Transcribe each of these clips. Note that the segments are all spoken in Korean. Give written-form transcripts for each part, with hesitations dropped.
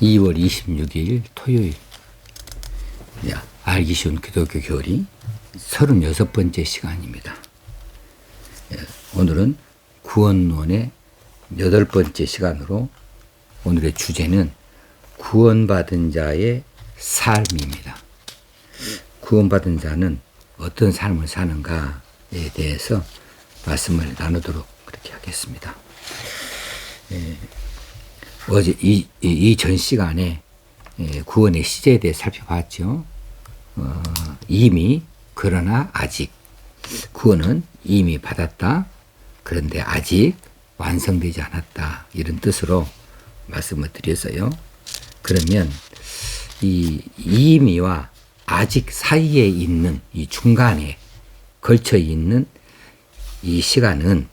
2월 26일 토요일. 알기 쉬운 기독교 교리 36번째 시간입니다. 오늘은 구원론의 8번째 시간으로 오늘의 주제는 구원받은 자의 삶입니다. 구원받은 자는 어떤 삶을 사는가에 대해서 말씀을 나누도록 그렇게 하겠습니다. 어제 전 시간에 구원의 시제에 대해 살펴봤죠. 이미, 그러나 아직. 구원은 이미 받았다. 그런데 아직 완성되지 않았다. 이런 뜻으로 말씀을 드렸어요. 그러면 이 이미와 아직 사이에 있는 이 중간에 걸쳐 있는 이 시간은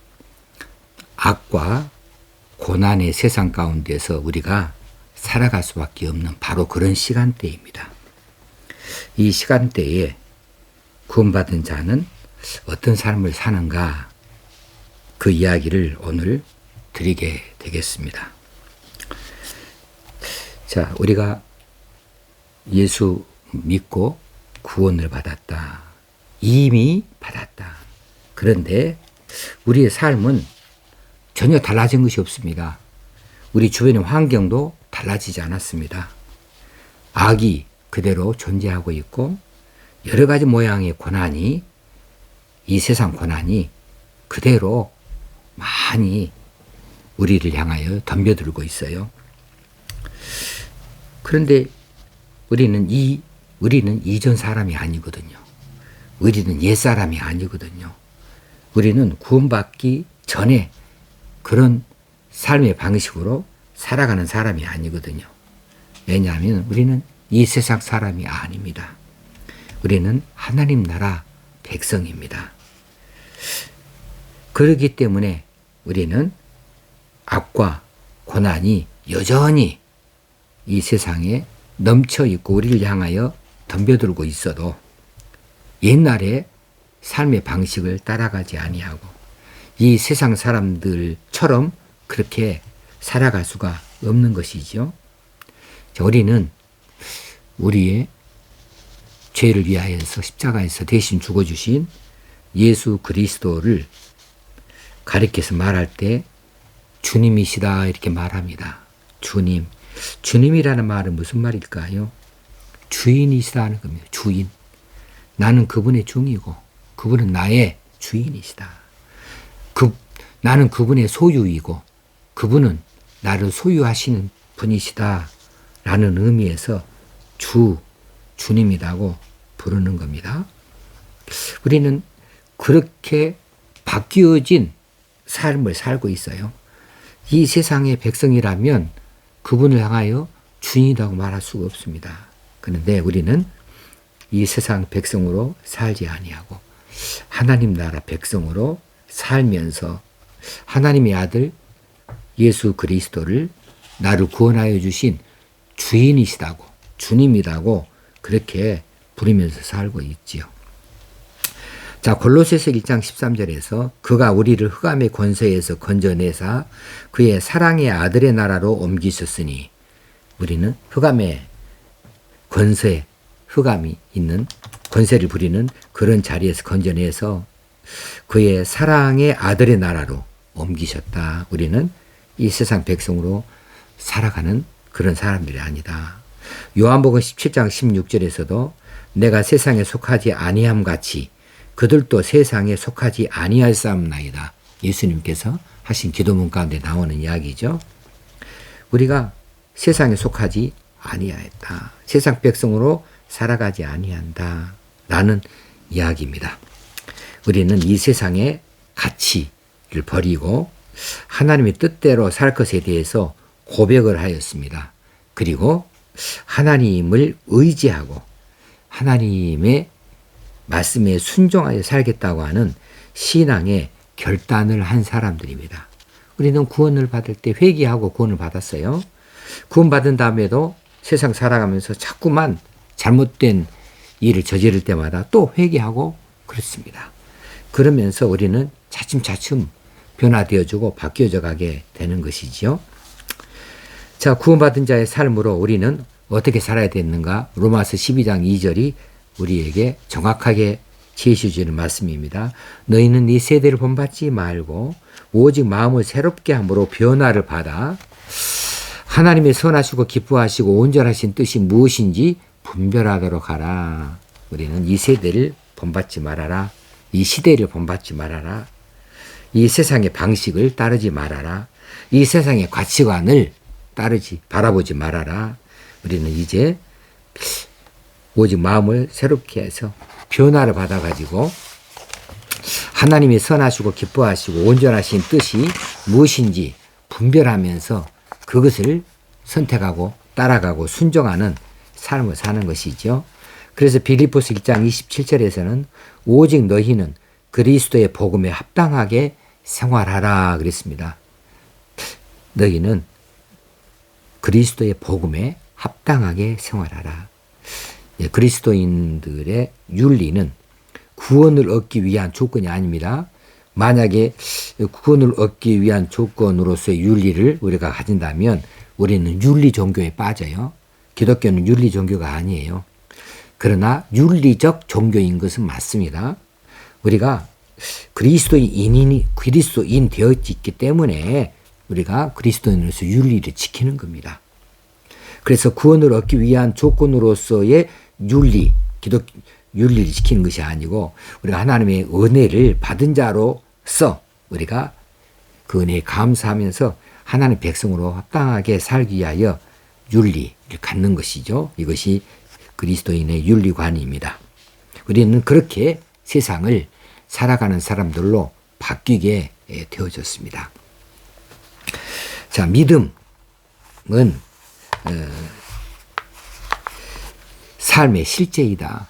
악과 고난의 세상 가운데서 우리가 살아갈 수밖에 없는 바로 그런 시간대입니다. 이 시간대에 구원받은 자는 어떤 삶을 사는가, 그 이야기를 오늘 드리게 되겠습니다. 자, 우리가 예수 믿고 구원을 받았다. 이미 받았다. 그런데 우리의 삶은 전혀 달라진 것이 없습니다. 우리 주변의 환경도 달라지지 않았습니다. 악이 그대로 존재하고 있고 여러 가지 모양의 고난이, 이 세상 고난이 그대로 많이 우리를 향하여 덤벼들고 있어요. 그런데 우리는 이전 사람이 아니거든요. 우리는 옛 사람이 아니거든요. 우리는 구원받기 전에 그런 삶의 방식으로 살아가는 사람이 아니거든요. 왜냐하면 우리는 이 세상 사람이 아닙니다. 우리는 하나님 나라 백성입니다. 그렇기 때문에 우리는 악과 고난이 여전히 이 세상에 넘쳐 있고 우리를 향하여 덤벼들고 있어도 옛날에 삶의 방식을 따라가지 아니하고 이 세상 사람들처럼 그렇게 살아갈 수가 없는 것이죠. 우리는 우리의 죄를 위하여서 십자가에서 대신 죽어주신 예수 그리스도를 가리켜서 말할 때 주님이시다 이렇게 말합니다. 주님. 주님이라는 말은 무슨 말일까요? 주인이시다는 겁니다. 주인. 나는 그분의 종이고 그분은 나의 주인이시다. 나는 그분의 소유이고 그분은 나를 소유하시는 분이시다 라는 의미에서 주님이라고 부르는 겁니다. 우리는 그렇게 바뀌어진 삶을 살고 있어요. 이 세상의 백성이라면 그분을 향하여 주인이라고 말할 수가 없습니다. 그런데 우리는 이 세상 백성으로 살지 아니하고 하나님 나라 백성으로 살면서 하나님의 아들 예수 그리스도를 나를 구원하여 주신 주인이시다고, 주님이라고 그렇게 부르면서 살고 있지요. 자, 골로새서 1장 13절에서 그가 우리를 흑암의 권세에서 건져내사 그의 사랑의 아들의 나라로 옮기셨으니, 우리는 흑암의 권세, 흑암이 있는 권세를 부리는 그런 자리에서 건져내서 그의 사랑의 아들의 나라로 옮기셨다. 우리는 이 세상 백성으로 살아가는 그런 사람들이 아니다. 요한복음 17장 16절에서도 내가 세상에 속하지 아니함 같이 그들도 세상에 속하지 아니하였사옵나이다. 예수님께서 하신 기도문 가운데 나오는 이야기죠. 우리가 세상에 속하지 아니하였다. 세상 백성으로 살아가지 아니한다. 라는 이야기입니다. 우리는 이 세상의 가치를 버리고 하나님의 뜻대로 살 것에 대해서 고백을 하였습니다. 그리고 하나님을 의지하고 하나님의 말씀에 순종하여 살겠다고 하는 신앙의 결단을 한 사람들입니다. 우리는 구원을 받을 때 회개하고 구원을 받았어요. 구원받은 다음에도 세상 살아가면서 자꾸만 잘못된 일을 저지를 때마다 또 회개하고 그렇습니다. 그러면서 우리는 차츰차츰 변화되어지고 바뀌어져 가게 되는 것이지요. 자, 구원받은 자의 삶으로 우리는 어떻게 살아야 되는가? 로마서 12장 2절이 우리에게 정확하게 제시해주는 말씀입니다. 너희는 이 세대를 본받지 말고 오직 마음을 새롭게 함으로 변화를 받아 하나님의 선하시고 기뻐하시고 온전하신 뜻이 무엇인지 분별하도록 하라. 우리는 이 세대를 본받지 말아라. 이 시대를 본받지 말아라. 이 세상의 방식을 따르지 말아라. 이 세상의 가치관을 바라보지 말아라. 우리는 이제 오직 마음을 새롭게 해서 변화를 받아가지고 하나님의 선하시고 기뻐하시고 온전하신 뜻이 무엇인지 분별하면서 그것을 선택하고 따라가고 순종하는 삶을 사는 것이죠. 그래서 빌립보서 1장 27절에서는 오직 너희는 그리스도의 복음에 합당하게 생활하라 그랬습니다. 너희는 그리스도의 복음에 합당하게 생활하라. 그리스도인들의 윤리는 구원을 얻기 위한 조건이 아닙니다. 만약에 구원을 얻기 위한 조건으로서의 윤리를 우리가 가진다면 우리는 윤리 종교에 빠져요. 기독교는 윤리 종교가 아니에요. 그러나 윤리적 종교인 것은 맞습니다. 우리가 그리스도인 되었기 때문에 우리가 그리스도인으로서 윤리를 지키는 겁니다. 그래서 구원을 얻기 위한 조건으로서의 윤리를 지키는 것이 아니고 우리가 하나님의 은혜를 받은 자로서 우리가 그 은혜에 감사하면서 하나님의 백성으로 합당하게 살기 위하여 윤리를 갖는 것이죠. 이것이 그리스도인의 윤리관입니다. 우리는 그렇게 세상을 살아가는 사람들로 바뀌게 되어졌습니다. 자, 믿음은 삶의 실제이다.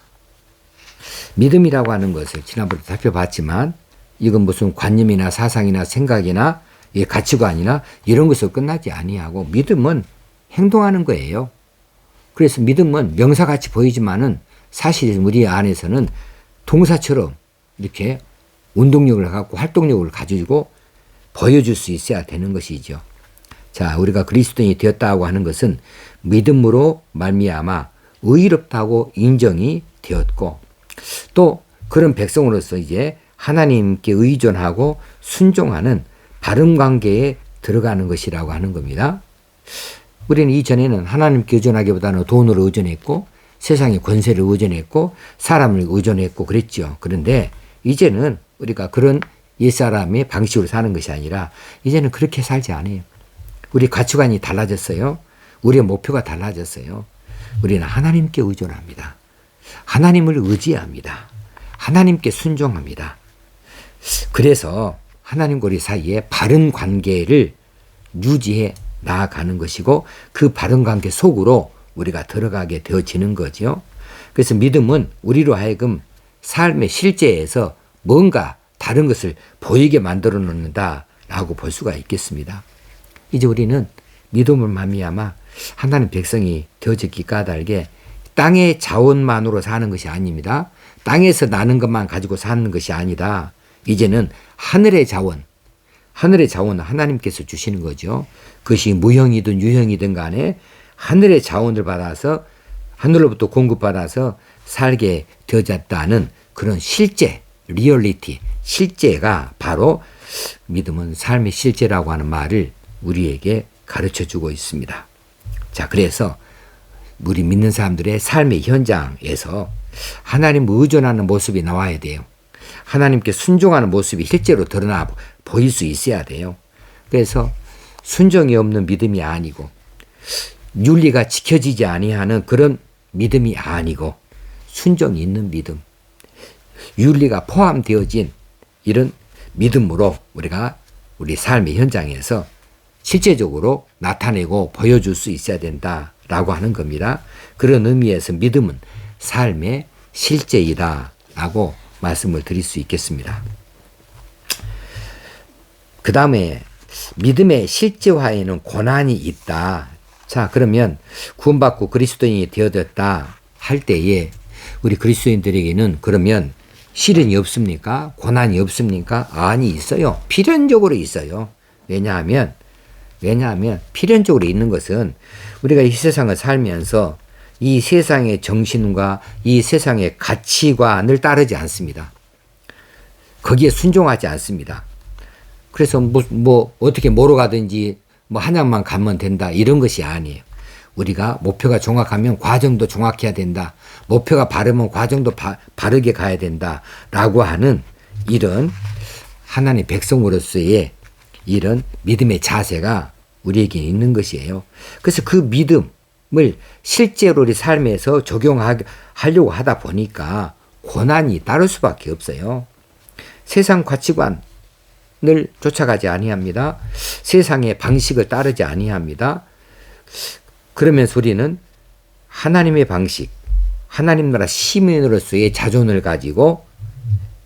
믿음이라고 하는 것을 지난번에 살펴봤지만 이건 무슨 관념이나 사상이나 생각이나 가치관이나 이런 것으로 끝나지 아니하고 믿음은 행동하는 거예요. 그래서 믿음은 명사같이 보이지만은 사실 우리 안에서는 동사처럼 이렇게 운동력을 갖고 활동력을 가지고 보여줄 수 있어야 되는 것이죠. 자, 우리가 그리스도인이 되었다고 하는 것은 믿음으로 말미암아 의롭다고 인정이 되었고 또 그런 백성으로서 이제 하나님께 의존하고 순종하는 바른 관계에 들어가는 것이라고 하는 겁니다. 우리는 이전에는 하나님께 의존하기보다는 돈을 의존했고 세상의 권세를 의존했고 사람을 의존했고 그랬죠. 그런데 이제는 우리가 그런 옛사람의 방식으로 사는 것이 아니라 이제는 그렇게 살지 않아요. 우리 가치관이 달라졌어요. 우리의 목표가 달라졌어요. 우리는 하나님께 의존합니다. 하나님을 의지합니다. 하나님께 순종합니다. 그래서 하나님과 우리 사이에 바른 관계를 유지해 나아가는 것이고 그 바른 관계 속으로 우리가 들어가게 되어지는 거죠. 그래서 믿음은 우리로 하여금 삶의 실제에서 뭔가 다른 것을 보이게 만들어 놓는다라고 볼 수가 있겠습니다. 이제 우리는 믿음을 말미암아 하나님 백성이 되어졌기 까닭에 땅의 자원만으로 사는 것이 아닙니다. 땅에서 나는 것만 가지고 사는 것이 아니다. 이제는 하늘의 자원은 하나님께서 주시는 거죠. 그것이 무형이든 유형이든 간에 하늘의 자원을 받아서 하늘로부터 공급받아서 살게 되어졌다는 그런 실제, 리얼리티, 실제가 바로 믿음은 삶의 실제라고 하는 말을 우리에게 가르쳐주고 있습니다. 자, 그래서 우리 믿는 사람들의 삶의 현장에서 하나님 의존하는 모습이 나와야 돼요. 하나님께 순종하는 모습이 실제로 드러나 보일 수 있어야 돼요. 그래서 순종이 없는 믿음이 아니고 윤리가 지켜지지 아니하는 그런 믿음이 아니고 순종이 있는 믿음, 윤리가 포함되어진 이런 믿음으로 우리가 우리 삶의 현장에서 실제적으로 나타내고 보여줄 수 있어야 된다라고 하는 겁니다. 그런 의미에서 믿음은 삶의 실제이다라고 말씀을 드릴 수 있겠습니다. 그 다음에 믿음의 실제화에는 고난이 있다. 자, 그러면 구원받고 그리스도인이 되어졌다 할 때에 우리 그리스도인들에게는 그러면 시련이 없습니까? 고난이 없습니까? 아니, 있어요. 필연적으로 있어요. 왜냐하면 왜냐하면 필연적으로 있는 것은 우리가 이 세상을 살면서 이 세상의 정신과 이 세상의 가치관을 따르지 않습니다. 거기에 순종하지 않습니다. 그래서 어떻게 뭐로 가든지 한양만 가면 된다 이런 것이 아니에요. 우리가 목표가 정확하면 과정도 정확해야 된다. 목표가 바르면 과정도 바르게 가야 된다. 라고 하는 이런 하나님의 백성으로서의 이런 믿음의 자세가 우리에게 있는 것이에요. 그래서 그 믿음을 실제로 우리 삶에서 적용하려고 하다 보니까 고난이 따를 수밖에 없어요. 세상 가치관을 쫓아가지 아니합니다. 세상의 방식을 따르지 아니합니다. 그러면서 우리는 하나님의 방식, 하나님 나라 시민으로서의 자존을 가지고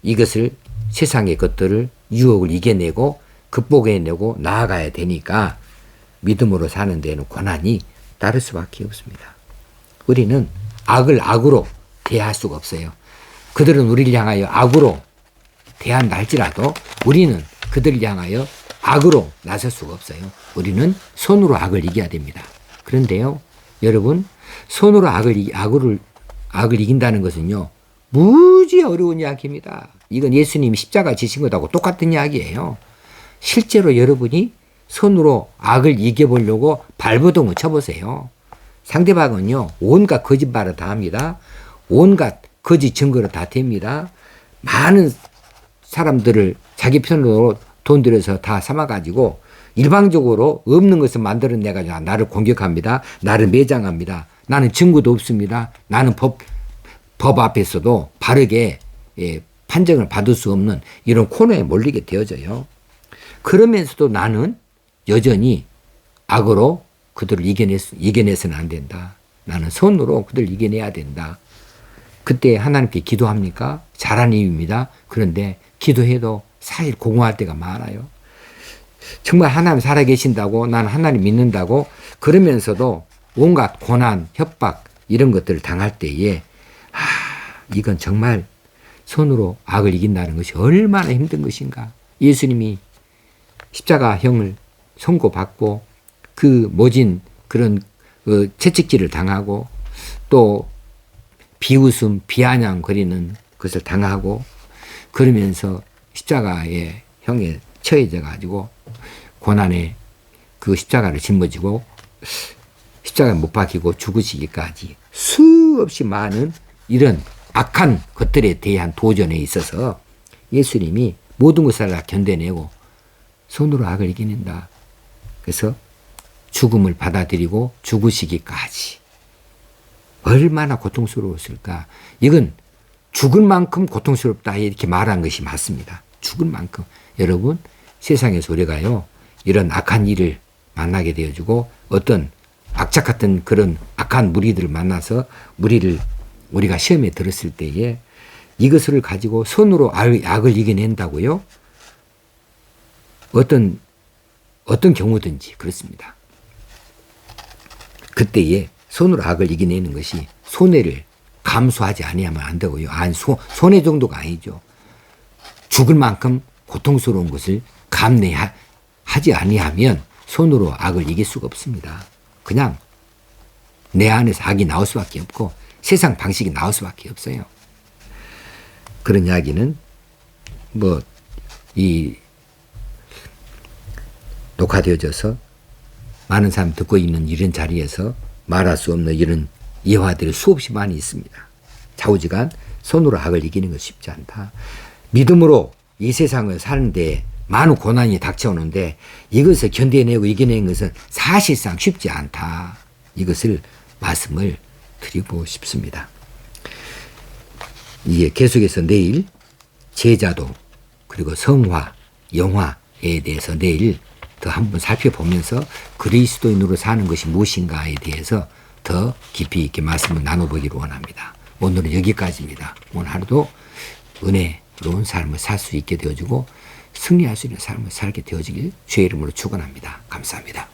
이것을 세상의 것들을 유혹을 이겨내고 극복해내고 나아가야 되니까 믿음으로 사는 데에는 고난이 따를 수밖에 없습니다. 우리는 악을 악으로 대할 수가 없어요. 그들은 우리를 향하여 악으로 대한다 할지라도 우리는 그들을 향하여 악으로 나설 수가 없어요. 우리는 손으로 악을 이겨야 됩니다. 그런데요, 여러분, 손으로 악을 이긴다는 것은요, 무지 어려운 이야기입니다. 이건 예수님이 십자가 지신 것하고 똑같은 이야기예요. 실제로 여러분이 손으로 악을 이겨보려고 발버둥을 쳐보세요. 상대방은요, 온갖 거짓말을 다 합니다. 온갖 거짓 증거를 다 댑니다. 많은 사람들을 자기 편으로 돈 들여서 다 삼아가지고 일방적으로 없는 것을 만들어내가지고 나를 공격합니다. 나를 매장합니다. 나는 증거도 없습니다. 나는 법 앞에서도 바르게 판정을 받을 수 없는 이런 코너에 몰리게 되어져요. 그러면서도 나는 여전히 악으로 그들을 이겨내서는 안 된다. 나는 손으로 그들을 이겨내야 된다. 그때 하나님께 기도합니까? 잘한 이유입니다. 그런데 기도해도 사실 공허할 때가 많아요. 정말 하나님 살아계신다고 나는 하나님 믿는다고 그러면서도 온갖 고난, 협박 이런 것들을 당할 때에 이건 정말 손으로 악을 이긴다는 것이 얼마나 힘든 것인가. 예수님이 십자가형을 선고받고 그 모진 그런 채찍질을 당하고 또 비웃음, 비아냥거리는 것을 당하고 그러면서 십자가의 형에 처해져 가지고 고난에 그 십자가를 짊어지고 십자가에 못 박히고 죽으시기까지 수없이 많은 이런 악한 것들에 대한 도전에 있어서 예수님이 모든 것을 다 견뎌내고 손으로 악을 이겨낸다. 그래서 죽음을 받아들이고 죽으시기까지 얼마나 고통스러웠을까. 이건 죽을 만큼 고통스럽다 이렇게 말한 것이 맞습니다. 죽을 만큼. 여러분 세상에서 우리가요 이런 악한 일을 만나게 되어주고 어떤 악착 같은 그런 악한 무리들을 만나서 우리가 시험에 들었을 때에 이것을 가지고 손으로 악을 이겨낸다고요? 어떤 경우든지 그렇습니다. 그때에 손으로 악을 이겨내는 것이 손해를 감수하지 아니하면 안 되고요. 손해 정도가 아니죠. 죽을 만큼 고통스러운 것을 감내하지 아니하면 손으로 악을 이길 수가 없습니다. 그냥 내 안에서 악이 나올 수밖에 없고 세상 방식이 나올 수밖에 없어요. 그런 이야기는 녹화되어져서 많은 사람 듣고 있는 이런 자리에서 말할 수 없는 이런 예화들이 수없이 많이 있습니다. 좌우지간 손으로 악을 이기는 것 쉽지 않다. 믿음으로 이 세상을 사는데 많은 고난이 닥쳐오는데 이것을 견뎌내고 이겨내는 것은 사실상 쉽지 않다. 이것을 말씀을 드리고 싶습니다. 이게 계속해서 내일 제자도 그리고 성화, 영화에 대해서 내일 더 한번 살펴보면서 그리스도인으로 사는 것이 무엇인가에 대해서 더 깊이 있게 말씀을 나눠보기를 원합니다. 오늘은 여기까지입니다. 오늘 하루도 은혜로운 삶을 살 수 있게 되어주고 승리할 수 있는 삶을 살게 되어지길 주의 이름으로 축원합니다. 감사합니다.